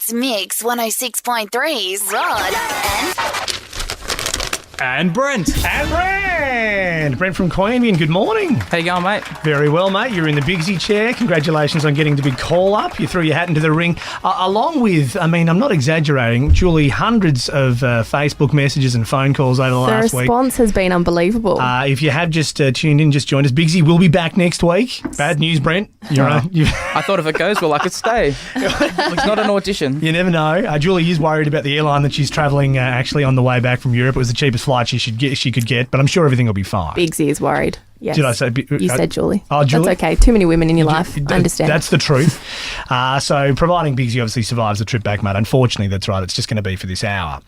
It's Mix 106.3's Rod and Brent. Brent from Queanbeyan, good morning. How you going, mate? Very well, mate. You're in the Biggzy chair. Congratulations on getting the big call-up. You threw your hat into the ring. Along with, I'm not exaggerating, Julie, hundreds of Facebook messages and phone calls over the last week. The response has been unbelievable. If you have just tuned in, just joined us, Biggzy will be back next week. Bad news, Brent. I thought if it goes well, I could stay. It's not an audition. You never know. Julie is worried about the airline that she's travelling actually on the way back from Europe. It was the cheapest flight she could get, but I'm sure everything will be fine. Biggzy is worried. Yes. Did I say? You said Julie. Oh, Julie? That's okay. Too many women in your life. I understand. That's the truth. So providing Biggzy obviously survives the trip back, mate. Unfortunately, that's right. It's just going to be for this hour.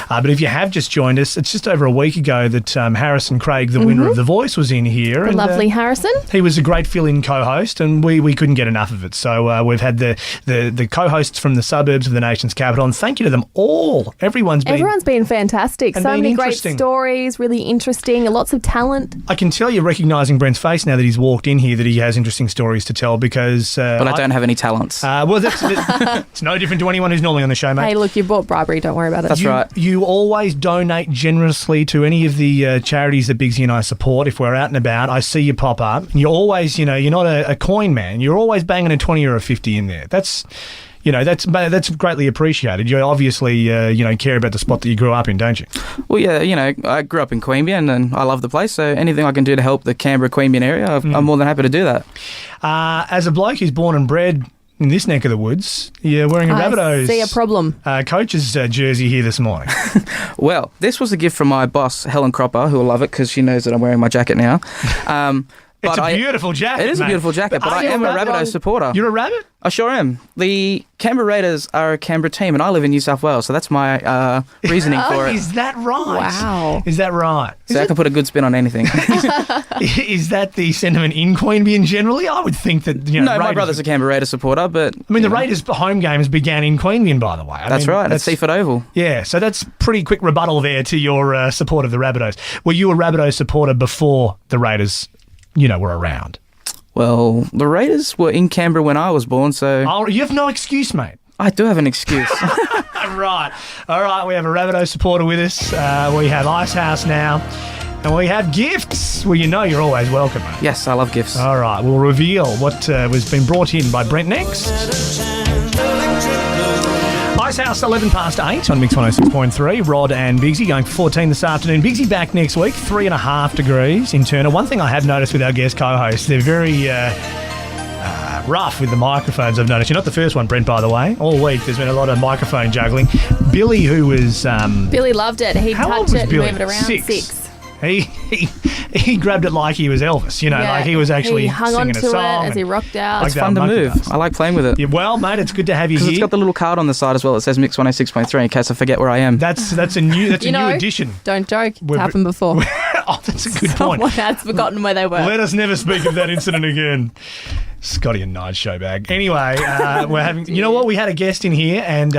But if you have just joined us, it's just over a week ago that Harrison Craig, the winner of The Voice, was in here. The lovely Harrison. He was a great fill-in co-host, and we couldn't get enough of it. So we've had the co-hosts from the suburbs of the nation's capital, and thank you to them all. Everyone's been fantastic. So many great stories, really interesting, lots of talent. I can tell you're recognising Brent's face now that he's walked in here that he has interesting stories to tell because... but I don't have any talents. It's no different to anyone who's normally on the show, mate. Hey, look, you bought bribery. Don't worry about it. That's right. You always donate generously to any of the charities that Biggzy and I support. If we're out and about, I see you pop up. And you're always, you're not a coin man. You're always banging a 20 or a 50 in there. That's greatly appreciated. You obviously, care about the spot that you grew up in, don't you? Well, yeah, I grew up in Queanbeyan and I love the place, so anything I can do to help the Canberra Queanbeyan area, I'm more than happy to do that. As a bloke who's born and bred in this neck of the woods, you're wearing a Rabbitohs. I see a problem. Coach's jersey here this morning. Well, this was a gift from my boss, Helen Cropper, who will love it because she knows that I'm wearing my jacket now. It's a beautiful jacket, It is mate. A beautiful jacket, but I am a Rabbitohs supporter. You're a Rabbit? I sure am. The Canberra Raiders are a Canberra team, and I live in New South Wales, so that's my reasoning for it. Is that right? Wow. Is that right? I can put a good spin on anything. Is that the sentiment in Queanbeyan generally? I would think that, No, Raiders, my brother's a Canberra Raiders supporter, but... the Raiders' home games began in Queanbeyan, by the way. That's right, at Seaford Oval. Yeah, so that's pretty quick rebuttal there to your support of the Rabbitohs. Were you a Rabbitohs supporter before the Raiders, were around? Well, the Raiders were in Canberra when I was born, so... Oh, you have no excuse, mate. I do have an excuse. Right. All right, we have a Rabbitohs supporter with us. We have Icehouse now. And we have gifts. Well, you're always welcome, mate. Yes, I love gifts. All right, we'll reveal what was been brought in by Brent next. Icehouse, 8 on Mix 106.3. Rod and Biggzy going for 14 this afternoon. Biggzy back next week, 3.5 degrees in Turner. One thing I have noticed with our guest co-hosts, they're very rough with the microphones, I've noticed. You're not the first one, Brent, by the way. All week there's been a lot of microphone juggling. Billy, who was... Billy loved it. He'd touch it and move it around. 6. He grabbed it like he was Elvis, like he was actually he hung singing onto a song. it as he rocked out. It's fun to move. I like playing with it. Yeah, well, mate, it's good to have you here. Because it's got the little card on the side as well. It says Mix 106.3 in case I forget where I am. That's a new addition. Don't joke. It's happened before. That's a good point. Someone has forgotten where they were. Let us never speak of that incident again. Scotty and Nige show bag. Anyway, we're having. You know what? We had a guest in here, and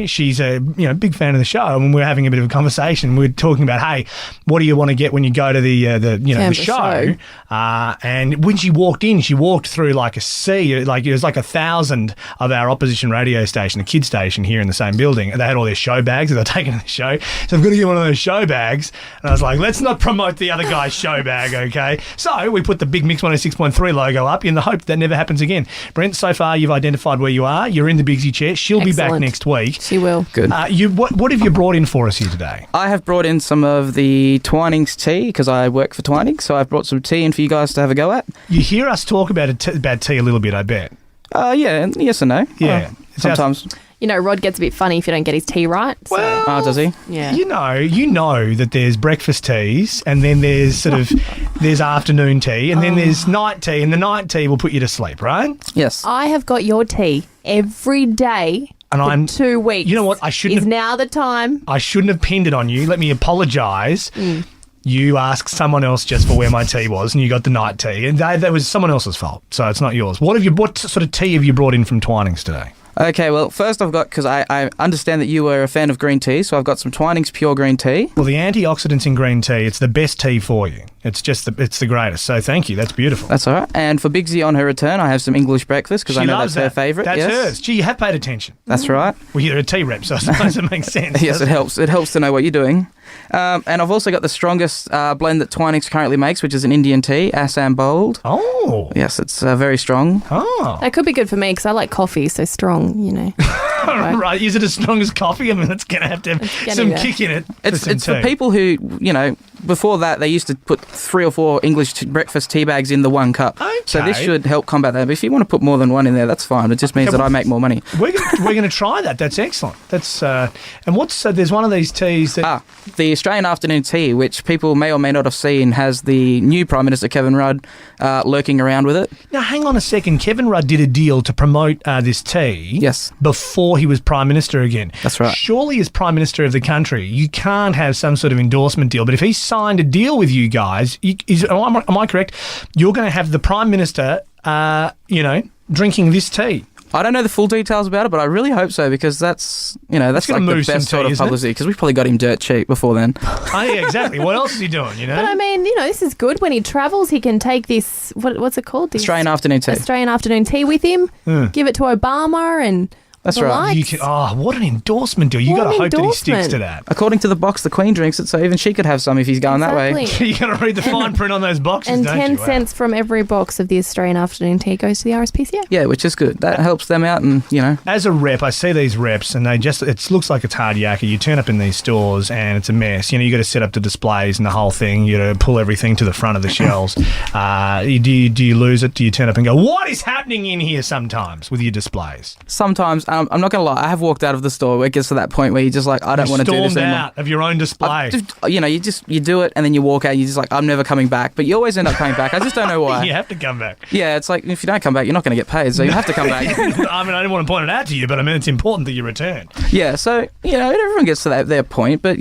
she's a big fan of the show, and we're having a bit of a conversation. We're talking about, hey, what do you want to get when you go to the show? And when she walked in, she walked through like a sea, like it was like 1,000 of our opposition radio station, the kid station here in the same building, and they had all their show bags that they're taking to the show. So I've got to get one of those show bags, and I was like, let's not promote the other guy's show bag, okay? So we put the big Mix 106.3 logo up in the hope that never happens again. Brent, so far you've identified where you are. You're in the Biggzy chair. She'll be back next week. She will. Good. What have you brought in for us here today? I have brought in some of the Twinings tea because I work for Twinings, so I've brought some tea in for you guys to have a go at. You hear us talk about tea a little bit, I bet. Yeah, yes and no. Yeah. Sometimes. Rod gets a bit funny if you don't get his tea right. So. Well, does he? Yeah. You know that there's breakfast teas, and then there's there's afternoon tea, and then there's night tea, and the night tea will put you to sleep, right? Yes. I have got your tea every day for 2 weeks. You know what? Is now the time. I shouldn't have pinned it on you. Let me apologise. You asked someone else just for where my tea was, and you got the night tea, and that was someone else's fault, so it's not yours. What sort of tea have you brought in from Twinings today? Okay, well, first I've got, because I understand that you were a fan of green tea, so I've got some Twinings Pure Green Tea. Well, the antioxidants in green tea, it's the best tea for you. It's the greatest. So thank you. That's beautiful. That's all right. And for Biggzy on her return, I have some English breakfast, because I know that's her favourite. That's hers. Gee, you have paid attention. That's right. Well, you're a tea rep, so I suppose it makes sense. Yes, it helps. It helps to know what you're doing. And I've also got the strongest blend that Twinings currently makes, which is an Indian tea, Assam Bold. Oh. Yes, it's very strong. Oh. That could be good for me because I like coffee, so strong, you know. Right. Is it as strong as coffee? I mean, it's going to have some kick in it. It's for people who, before that, they used to put 3 or 4 English breakfast tea bags in the one cup. Okay. So this should help combat that. But if you want to put more than one in there, that's fine. It just means that I make more money. We're going to try that. That's excellent. That's and there's one of these teas that... the Australian afternoon tea, which people may or may not have seen, has the new Prime Minister, Kevin Rudd, lurking around with it. Now, hang on a second. Kevin Rudd did a deal to promote this tea. Yes. Before he was Prime Minister again. That's right. Surely as Prime Minister of the country, you can't have some sort of endorsement deal. But if he signed a deal with you guys, am I correct? You're going to have the Prime Minister, drinking this tea. I don't know the full details about it, but I really hope so, because that's like the best sort of publicity, because we probably got him dirt cheap before then. Oh, yeah, exactly. What else is he doing, But I mean, this is good. When he travels, he can take this, what's it called? This Australian afternoon tea. Australian afternoon tea with him, give it to Obama and... That's right. What an endorsement deal. You got to hope that he sticks to that. According to the box, the Queen drinks it, so even she could have some if he's going that way. You got to read the fine print on those boxes, and don't you? 10 cents from every box of the Australian afternoon tea goes to the RSPCA. Yeah, which is good. That helps them out, and As a rep, I see these reps, and it looks like it's hard yakka. You turn up in these stores, and it's a mess. You got to set up the displays and the whole thing. You got to pull everything to the front of the shelves. Do you lose it? Do you turn up and go, what is happening in here sometimes with your displays? Sometimes, I'm not going to lie, I have walked out of the store where it gets to that point where you're just like, I don't want to do this anymore. Out of your own display. You do it and then you walk out, you're just like, I'm never coming back. But you always end up coming back. I just don't know why. You have to come back. Yeah, it's like, if you don't come back, you're not going to get paid, so you have to come back. I mean, I didn't want to point it out to you, but I mean, it's important that you return. Yeah, so, everyone gets to their point, but,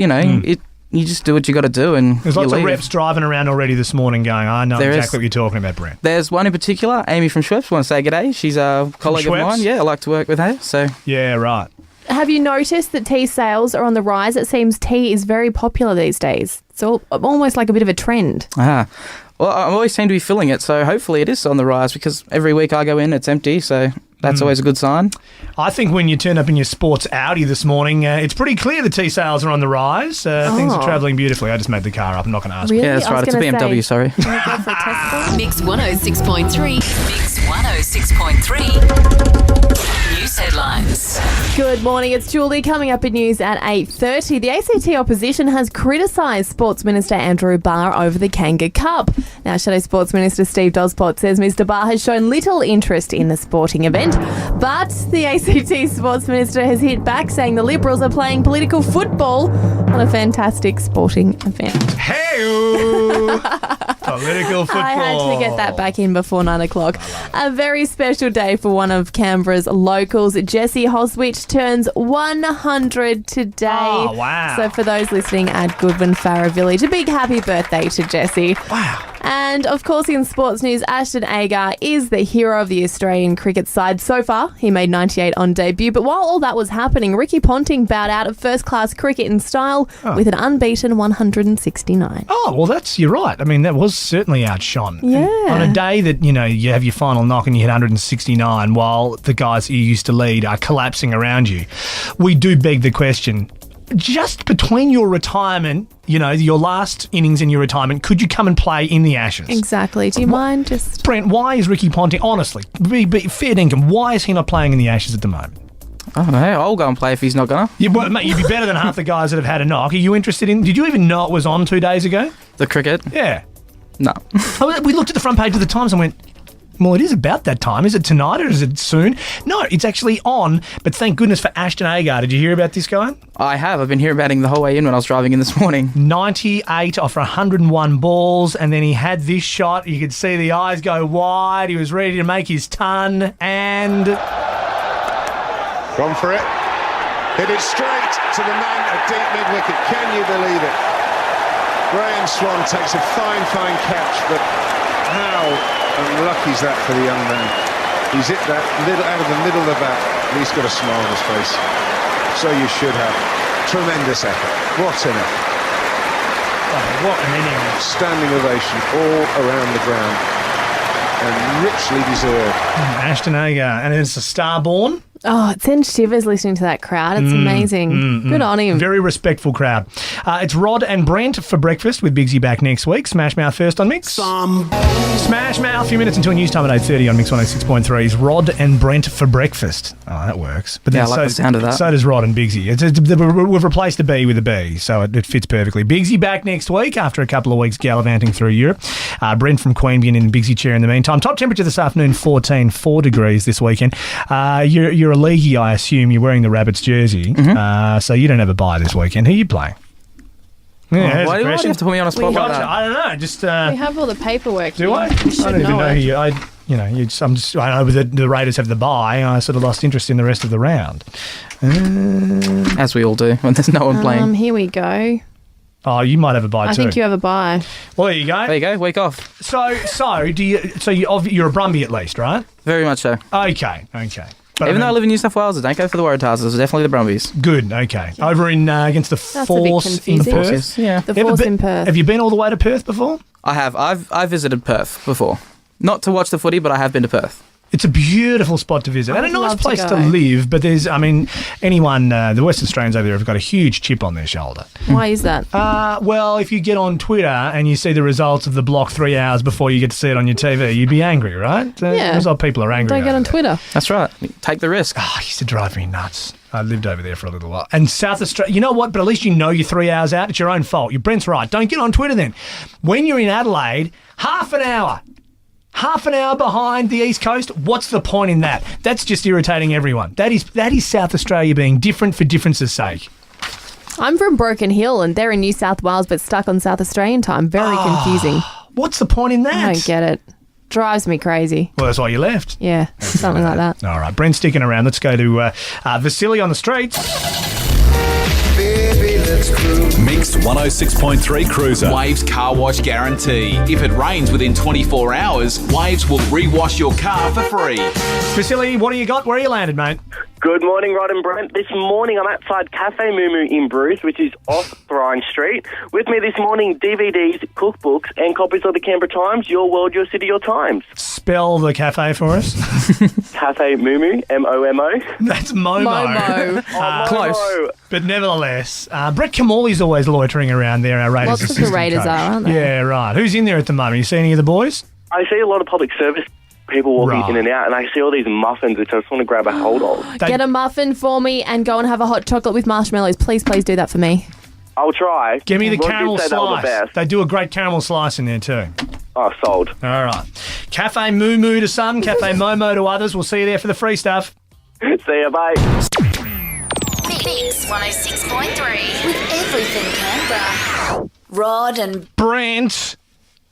you just do what you got to do, and there's lots of reps driving around already this morning going, I know exactly what you're talking about, Brent. There's one in particular, Amy from Schweppes. Want to say g'day. She's a colleague of mine. Yeah, I like to work with her. So yeah, right. Have you noticed that tea sales are on the rise? It seems tea is very popular these days. It's almost like a bit of a trend. Well, I always seem to be filling it, so hopefully it is on the rise, because every week I go in, it's empty, so that's always a good sign. I think when you turn up in your sports Audi this morning, it's pretty clear the tea sales are on the rise. Things are travelling beautifully. I just made the car up. I'm not going to ask. Really? Yeah, that's right. It's a BMW, sorry. Mix 106.3. Mix 106.3. News headlines. Good morning, it's Julie. Coming up in news at 8:30. The ACT opposition has criticised Sports Minister Andrew Barr over the Kanga Cup. Now, Shadow Sports Minister Steve Dospot says Mr Barr has shown little interest in the sporting event, but the ACT Sports Minister has hit back, saying the Liberals are playing political football on a fantastic sporting event. Hey-oo! Political football. I had to get that back in before 9 o'clock. A very special day for one of Canberra's locals. Jesse Hoswich turns 100 today. Oh, wow. So for those listening at Goodwin Farrer Village, a big happy birthday to Jesse. Wow. And of course, in sports news, Ashton Agar is the hero of the Australian cricket side so far. He made 98 on debut. But while all that was happening, Ricky Ponting bowed out of first-class cricket in style with an unbeaten 169. Oh, well, you're right. I mean, that was certainly outshone. Yeah. And on a day that, you have your final knock and you hit 169 while the guys you used to lead are collapsing around you, we do beg the question, just between your retirement, your last innings in your retirement, could you come and play in the Ashes? Exactly. Do you mind just... Brent, why is Ricky Ponting, honestly, be fair dinkum, why is he not playing in the Ashes at the moment? I don't know. I'll go and play if he's not going to. Yeah, well, mate, you'd be better than half the guys that have had a knock. Are you interested in... Did you even know it was on 2 days ago? The cricket? Yeah. No. We looked at the front page of the Times and went... Well, it is about that time. Is it tonight or is it soon? No, it's actually on, but thank goodness for Ashton Agar. Did you hear about this guy? I have. I've been hearing about him the whole way in when I was driving in this morning. 98 off 101 balls, and then he had this shot. You could see the eyes go wide. He was ready to make his ton, and... Gone for it. Hit it straight to the man at deep mid-wicket. Can you believe it? Graham Swan takes a fine catch, but how... unlucky is that for the young man. He's hit that out of the middle of the bat. He's got a smile on his face. So you should have. Tremendous effort. What an effort. Oh, what an inning. Standing ovation all around the ground. And richly deserved. Ashton Agar. And it's a star-born. Oh, it sends shivers listening to that crowd. It's amazing. Good on him. Very respectful crowd. It's Rod and Brent for breakfast with Biggzy back next week. Smash Mouth first on Mix. Smash Mouth, a few minutes until news time at 8:30 on Mix 106.3's Rod and Brent for breakfast. Oh, that works. But Yeah, I like the sound of that. So does Rod and Biggzy. We've replaced the B with a B, so it fits perfectly. Biggzy back next week after a couple of weeks gallivanting through Europe. Brent from Queanbeyan in Biggzy chair in the meantime. Top temperature this afternoon, 4 degrees this weekend. You're a leaguey, I assume. You're wearing the Rabbits jersey, so you don't have a bye this weekend. Who are you playing? Yeah, Why do you have to put me on a spot like that? I don't know. Just We have all the paperwork. do I? You should I don't even know it. who you. I know the Raiders have the bye. I sort of lost interest in the rest of the round. As we all do when there's no one playing. Here we go. Oh, you might have a bye I too. think you have a bye. Well, there you go. There you go, week off. So you're a Brumby at least, right? Very much so. Okay. But Even though I live in New South Wales, I don't go for the Waratahs. It was definitely the Brumbies. good. Okay. Over in against the That's a bit Force in confusing. Perth. Yes, yeah. The Ever Force been- in Perth. Have you been all the way to Perth before? I have. I've visited Perth before. Not to watch the footy, but I have been to Perth. It's a beautiful spot to visit and a I'd nice love to place to go. live. But anyone, the West Australians over there have got a huge chip on their shoulder. Why is that? Well, if you get on Twitter and you see the results of the block 3 hours before you get to see it on your TV, you'd be angry, right? Yeah. Those old people are angry. Don't get over on there. Twitter. That's right. Take the risk. Oh, it used to drive me nuts. I lived over there for a little while. And South Australia, you know what? But at least you know you're 3 hours out. It's your own fault. Brent's right. Don't get on Twitter then. When you're in Adelaide, half an hour behind the East Coast, what's the point in that? That's just irritating everyone. That is South Australia being different for difference's sake. I'm from Broken Hill and they're in New South Wales but stuck on South Australian time. Very confusing. What's the point in that? I don't get it. Drives me crazy. Well, that's why you left. Yeah, something like that. All right, Brent's sticking around. Let's go to Vasily on the streets. Mix 106.3 Cruiser. Waves Car Wash Guarantee. If it rains within 24 hours, Waves will rewash your car for free. Vasily, what do you got? Where are you landed, mate? Good morning, Rod and Brent. This morning I'm outside Cafe Moo Moo in Bruce, which is off Thryne Street. With me this morning, DVDs, cookbooks, and copies of the Canberra Times, Your World, Your City, Your Times. Spell the cafe for us. Cafe Moo Moo, M-O-M-O. That's Momo. Momo. Close. But nevertheless, Brett Kamali's always loitering around there, our Raiders Lots of the assistant Raiders coach. are, aren't they? Yeah, right. Who's in there at the moment? You see any of the boys? I see a lot of public service people walking Right. in and out, and I see all these muffins, which I just want to grab a hold of. They- Get a muffin for me and go and have a hot chocolate with marshmallows. Please do that for me. I'll try. Give me the Rod did caramel say they were the slice. best. They do a great caramel slice in there too. Oh, sold. All right. Cafe Moo Moo to some, Cafe Momo to others. We'll see you there for the free stuff. See ya, bye. Mix 106.3 with everything Canberra. Rod and Brent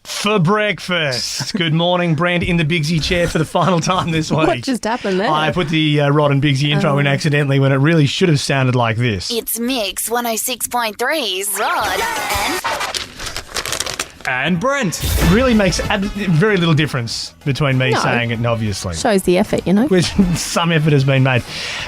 for breakfast. Good morning, Brent, in the Biggzy chair for the final time this week. What just happened there? I put the Rod and Biggzy intro in accidentally when it really should have sounded like this. it's Mix 106.3's Rod And Brent. Really makes very little difference between me No. saying it and obviously. Shows the effort, you know. Which some effort has been made.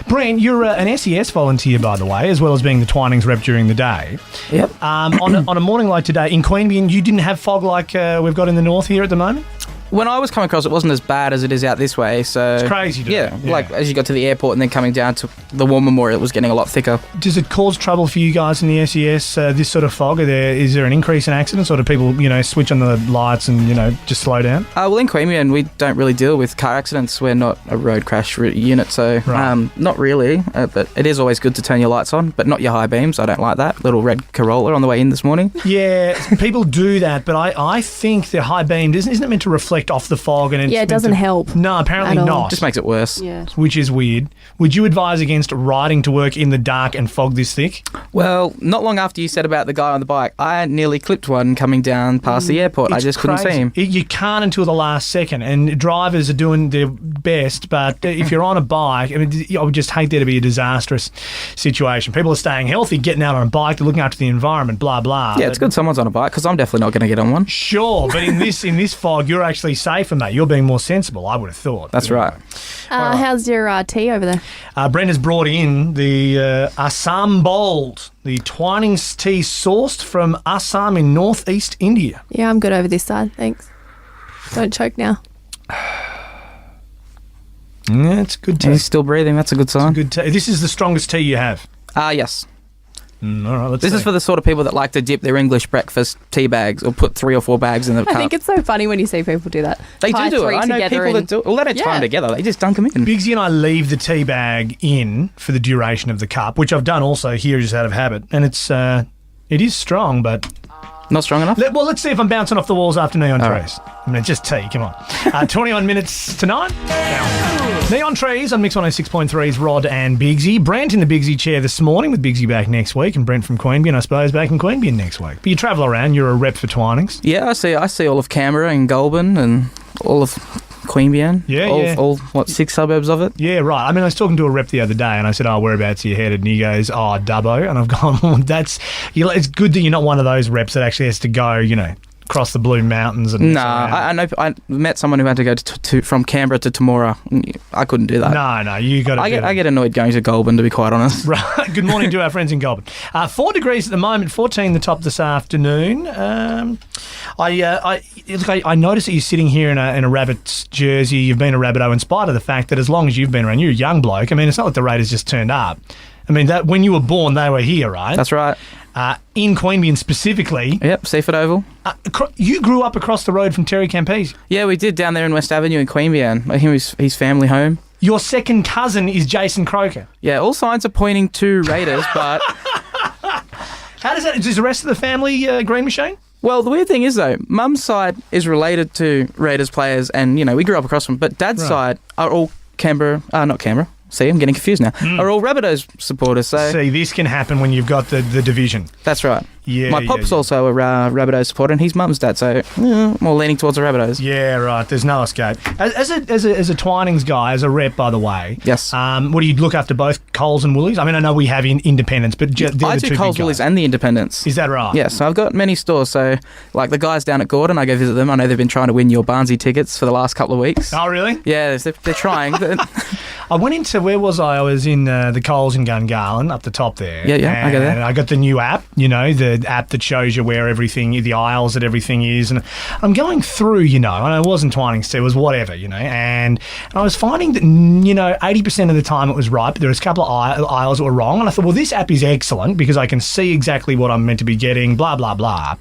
Brent, you're an SES volunteer, by the way, as well as being the Twinings rep during the day. Yep. On a morning like today, in Queanbeyan, you didn't have fog like we've got in the north here at the moment? When I was coming across, it wasn't as bad as it is out this way. So It's crazy, dude. Yeah, Yeah. like as you got to the airport and then coming down to the War Memorial, it was getting a lot thicker. Does it cause trouble for you guys in the SES, this sort of fog? Is there an increase in accidents, or do people, switch on the lights and, just slow down? Well, in Queanbeyan, we don't really deal with car accidents. We're not a road crash unit, so Right. not really. But it is always good to turn your lights on, but not your high beams. I don't like that. Little red Corolla on the way in this morning. Yeah, people do that, but I think the high beam, isn't it meant to reflect off the fog? And it's Yeah, it meant doesn't to- help No, apparently at all. not. Just makes it worse. Yeah. Which is weird. Would you advise against riding to work in the dark and fog this thick? Well, not long after you said about the guy on the bike, I nearly clipped one coming down past the airport. I It's just couldn't see crazy. him. You can't until the last second, and drivers are doing their best, but if you're on a bike, I would just hate there to be a disastrous situation. People are staying healthy, getting out on a bike, they're looking after the environment, blah, blah. Yeah, it's good someone's on a bike because I'm definitely not going to get on one. Sure, but in this fog, you're actually actually safer, mate. You're being more sensible, I would have thought. That's right. How's your tea over there? Brent has brought in the Assam Bold, the Twinings tea sourced from Assam in northeast India. Yeah, I'm good over this side. Thanks. Don't choke now. Yeah, it's good tea. He's still breathing. That's a good sign. Good tea. This is the strongest tea you have. Yes. All right, let's This see. is for the sort of people that like to dip their English breakfast tea bags or put 3 or 4 bags in the cup. I think it's so funny when you see people do that. They Tie do it. 3 I know together people that and- do it. Well, they don't tie them together. They just dunk them in. Bigsy and I leave the tea bag in for the duration of the cup, which I've done also here just out of habit. And it is strong, but... Not strong enough? Let's see if I'm bouncing off the walls after Neon Trees. I mean, just tea, come on. 21 minutes to 9. Neon Trees on Mix 106.3's Rod and Bigsy. Brent in the Bigsy chair this morning, with Bigsy back next week, and Brent from Queanbeyan, I suppose, back in Queanbeyan next week. But you travel around, you're a rep for Twinings. Yeah, I see all of Canberra and Goulburn and all of Queanbeyan. Yeah. All 6 suburbs of it? Yeah, right. I mean, I was talking to a rep the other day, and I said, whereabouts are you headed? And he goes, Dubbo. And I've gone, it's good that you're not one of those reps that actually has to go, across the Blue Mountains. And I know. I met someone who had to go from Canberra to Temora. I couldn't do that. No, you got to. I get annoyed going to Goulburn, to be quite honest. Right. Good morning to our friends in Goulburn. 4 degrees at the moment, 14 the top this afternoon. I noticed that you're sitting here in a Rabbits jersey. You've been a Rabbitoh in spite of the fact that as long as you've been around, you're a young bloke. I mean, it's not like the Raiders just turned up. I mean, that when you were born, they were here, right? That's right. In Queanbeyan specifically. Yep, Seaford Oval. You grew up across the road from Terry Campese. Yeah, we did down there in West Avenue in Queanbeyan. I think his family home. Your second cousin is Jason Croker. Yeah, all signs are pointing to Raiders, but... How does that... Is the rest of the family Green Machine? Well, the weird thing is, though, Mum's side is related to Raiders players, and, we grew up across them, but Dad's side are all Canberra... not Canberra. See, I'm getting confused now. Are all Rabbitohs supporters, so... See, this can happen when you've got the division. That's right. Yeah, My pop's also a Rabbitoh supporter, and his mum's dad, so more leaning towards the Rabbitohs. Yeah, right. There's no escape. As a Twinings guy, as a rep, by the way. Yes. What do you look after both Coles and Woolies? I mean, I know we have independents, but they're I the do two Coles, big Woolies, guys. and the Independents. Is that right? Yeah, so I've got many stores. So, like the guys down at Gordon, I go visit them. I know they've been trying to win your Barnsley tickets for the last couple of weeks. Oh, really? Yeah, they're trying. I went into, where was I? I was in the Coles in Gungarlin, up the top there. Yeah, I go there. And I got the new app, the app that shows you where everything, the aisles that everything is. And I'm going through, and it wasn't Twinings tea, it was whatever, and I was finding that, 80% of the time it was right, but there was a couple of aisles that were wrong. And I thought, well, this app is excellent because I can see exactly what I'm meant to be getting, blah, blah, blah.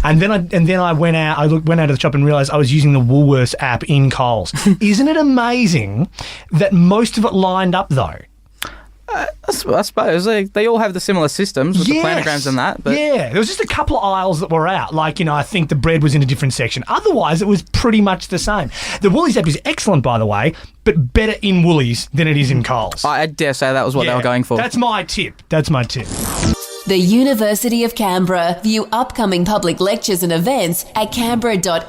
And then I went out of the shop and realised I was using the Woolworths app in Coles. Isn't it amazing that most of it lined up, though? I suppose they all have the similar systems with the planograms and that. But yeah, there was just a couple of aisles that were out. Like, I think the bread was in a different section. Otherwise, it was pretty much the same. The Woolies app is excellent, by the way, but better in Woolies than it is in Coles. I dare say that was what they were going for. That's my tip. The University of Canberra. View upcoming public lectures and events at canberra.edu.au.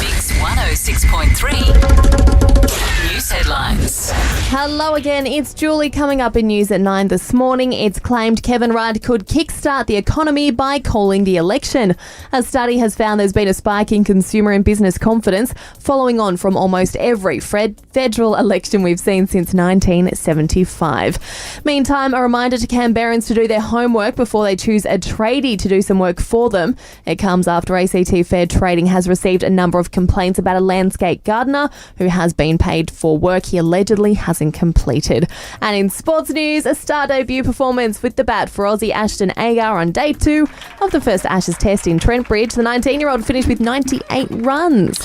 Mix 106.3. News headlines. Hello again, it's Julie coming up in news at 9 this morning. It's claimed Kevin Rudd could kickstart the economy by calling the election. A study has found there's been a spike in consumer and business confidence following on from almost every federal election we've seen since 1975. Meantime, a reminder to Canberrans to do their homework before they choose a tradie to do some work for them. It comes after ACT Fair Trading has received a number of complaints about a landscape gardener who has been paid for work he allegedly hasn't completed. And in sports news, a star debut performance with the bat for Aussie Ashton Agar on day 2 of the first Ashes test in Trent Bridge. The 19-year-old finished with 98 runs.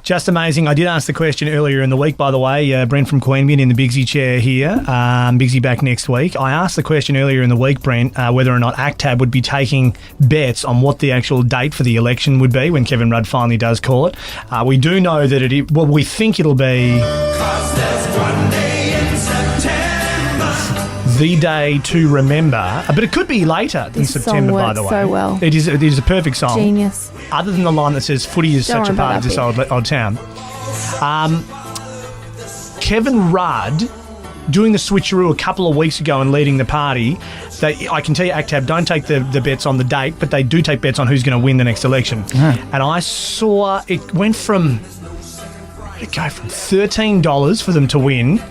Just amazing. I did ask the question earlier in the week, by the way. Brent from Queanbeyan in the Bigsy chair here. Bigsy back next week. I asked the question earlier in the week, Brent, whether or not ACTAB would be taking bets on what the actual date for the election would be when Kevin Rudd finally does call it. We do know that we think it'll be the day to remember, but it could be later than September, by the way. So well. It is a perfect song. Genius. Other than the line that says footy is such a part of this old town. Kevin Rudd doing the switcheroo a couple of weeks ago and leading the party, I can tell you, ACTAB don't take the bets on the date, but they do take bets on who's going to win the next election. And I saw it went from $13 for them to win.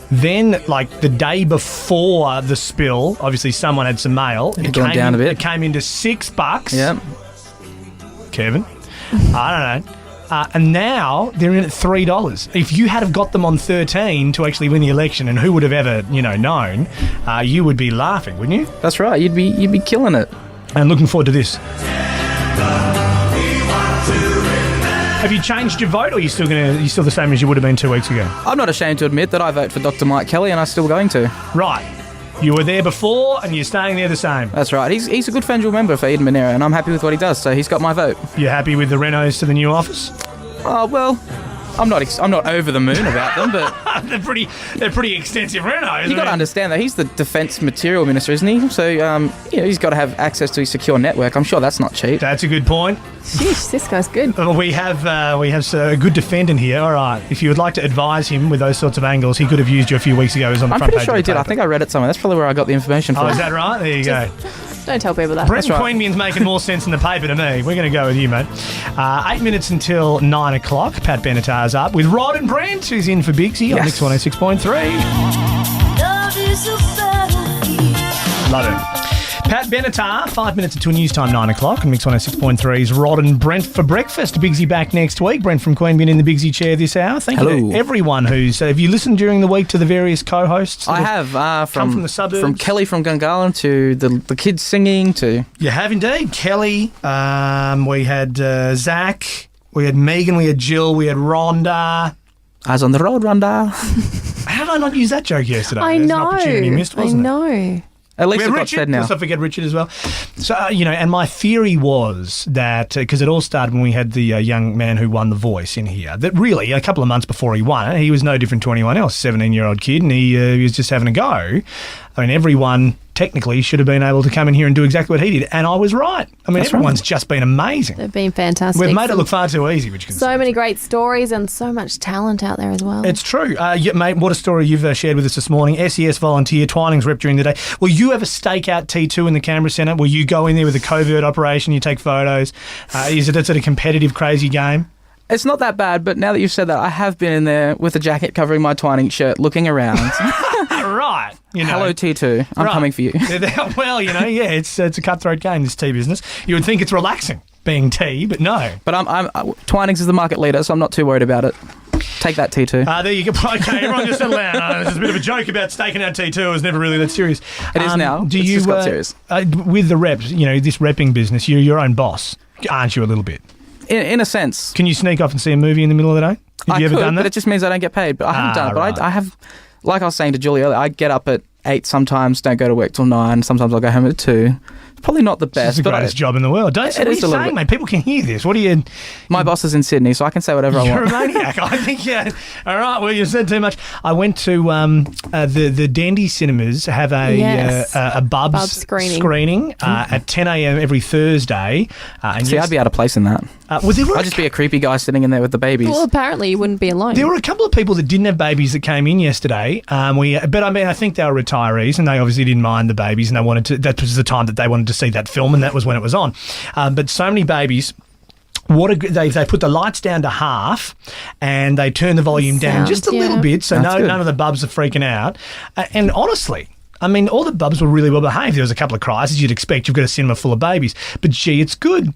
Then, like the day before the spill, obviously someone had some mail. It came down a bit. It came into $6. Yep. Kevin, I don't know. And now they're in at $3. If you had have got them on 13 to actually win the election, and who would have ever, known, you would be laughing, wouldn't you? That's right. You'd be killing it. And looking forward to this. Have you changed your vote, or are you still the same as you would have been 2 weeks ago? I'm not ashamed to admit that I vote for Dr. Mike Kelly, and I'm still going to. Right. You were there before, and you're staying there the same. That's right. He's a good federal member for Eden Monaro, and I'm happy with what he does, so he's got my vote. You happy with the renos to the new office? Oh, well, I'm not over the moon about them, but they're pretty extensive renos. You got to understand that he's the defence material minister, isn't he? So he's got to have access to a secure network. I'm sure that's not cheap. That's a good point. Sheesh, this guy's good. We have a good defendant here. All right, if you would like to advise him with those sorts of angles, he could have used you a few weeks ago. He was on the front page. I'm pretty sure he did. I think I read it somewhere. That's probably where I got the information from. Oh, is that right? There you go. Don't tell people that. Brent Queanbeyan's making more sense in the paper to me. We're going to go with you, mate. 8 minutes until 9 o'clock. Pat Benatar's up with Rod and Brent, who's in for Bigsy on Mix 106.3. Love it. Pat Benatar, 5 minutes until news time, 9 o'clock. And Mix 106.3's Rod and Brent for breakfast. Bigsy back next week. Brent from Queanbeyan in the Bigsy chair this hour. Thank you to everyone who's... have you listened during the week to the various co-hosts? I have. From the suburbs? From Kelly from Gungahlin to the kids singing to... You have indeed. Kelly. We had Zach. We had Megan. We had Jill. We had Rhonda. I was on the road, Rhonda. How did I not use that joke yesterday? I There's know. an opportunity missed, wasn't it? I know. At least we it had got Richard. said now. Let's not forget Richard as well. So, and my theory was that, because it all started when we had the young man who won The Voice in here, that really, a couple of months before he won it, he was no different to anyone else, 17-year-old kid, and he was just having a go. I mean, everyone technically should have been able to come in here and do exactly what he did, and I was right. I mean, everyone's just been amazing. They've been fantastic. We've made it look far too easy, which you can so many great stories and so much talent out there as well. It's true. Mate, what a story you've shared with us this morning. SES volunteer, Twining's rep during the day. Will you have a stakeout T2 in the Canberra Centre? Will you go in there with a covert operation, you take photos? Is it a competitive, crazy game? It's not that bad, but now that you've said that, I have been in there with a jacket covering my Twining shirt, looking around. Right. Hello, T2. I'm coming for you. Well, it's a cutthroat game, this tea business. You would think it's relaxing being tea, but no. But Twinings is the market leader, so I'm not too worried about it. Take that, T2. There you go. Okay, everyone just settle down. There's a bit of a joke about staking out T2. It was never really that serious. It is now. It's just got serious. With the reps, this repping business, you're your own boss, aren't you, a little bit? In a sense. Can you sneak off and see a movie in the middle of the day? Have you ever done that? But it just means I don't get paid. But I haven't done it. But right. I have, like I was saying to Julie earlier, I get up at 8 sometimes, don't go to work till 9. Sometimes I'll go home at 2. It's probably not the best. It's the greatest job in the world. What are you saying, mate? People can hear this. What are you... My boss is in Sydney, so I can say whatever I want. You're a maniac. I think, yeah. All right, well, you said too much. I went to the Dandy Cinemas have a Bubs screening at 10 a.m. every Thursday. I'd be out of place in that. I'd just be a creepy guy sitting in there with the babies. Well, apparently you wouldn't be alone. There were a couple of people that didn't have babies that came in yesterday. I think they were retirees, and they obviously didn't mind the babies, and they wanted to. That was the time that they wanted to see that film, and that was when it was on. But so many babies. They put the lights down to half, and they turn the volume down just a little bit, so none of the bubs are freaking out. And honestly, I mean, all the bubs were really well behaved. There was a couple of cries, as you'd expect. You've got a cinema full of babies. But, gee, it's good.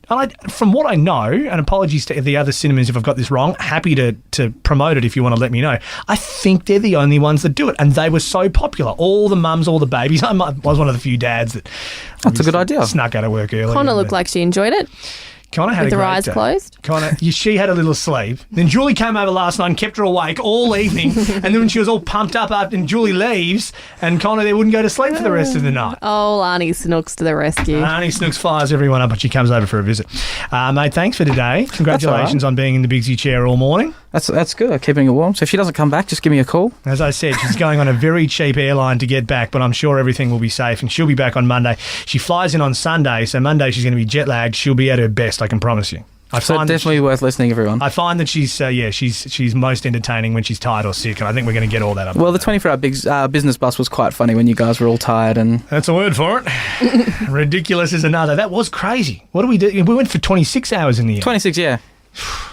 From what I know, and apologies to the other cinemas if I've got this wrong, happy to promote it if you want to let me know. I think they're the only ones that do it, and they were so popular. All the mums, all the babies. I was one of the few dads that... That's a good idea. Snuck out of work early. Connor looked like she enjoyed it. Connor had with a her great eyes day. closed. Connor, she had a little sleep. Then Julie came over last night and kept her awake all evening. And then when she was all pumped up, and Julie leaves, and Connor there wouldn't go to sleep for the rest of the night. Oh, Arnie Snooks to the rescue. Arnie Snooks fires everyone up, but she comes over for a visit. Mate, thanks for today. Congratulations on being in the Bigsy chair all morning. That's good. I'm keeping it warm. So if she doesn't come back, just give me a call. As I said, she's going on a very cheap airline to get back, but I'm sure everything will be safe, and she'll be back on Monday. She flies in on Sunday, so Monday she's going to be jet lagged. She'll be at her best, I can promise you. So definitely worth listening, everyone. I find that she's most entertaining when she's tired or sick, and I think we're going to get all that up. Well, the 24-hour business bus was quite funny when you guys were all tired. And that's a word for it. Ridiculous is another. That was crazy. What do we do? We went for 26 hours in the end. 26, yeah.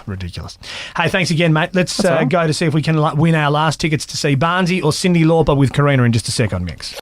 Ridiculous. Hey, thanks again, mate. Let's go to see if we can win our last tickets to see Barnsey or Cyndi Lauper with Karina in just a sec on Mix.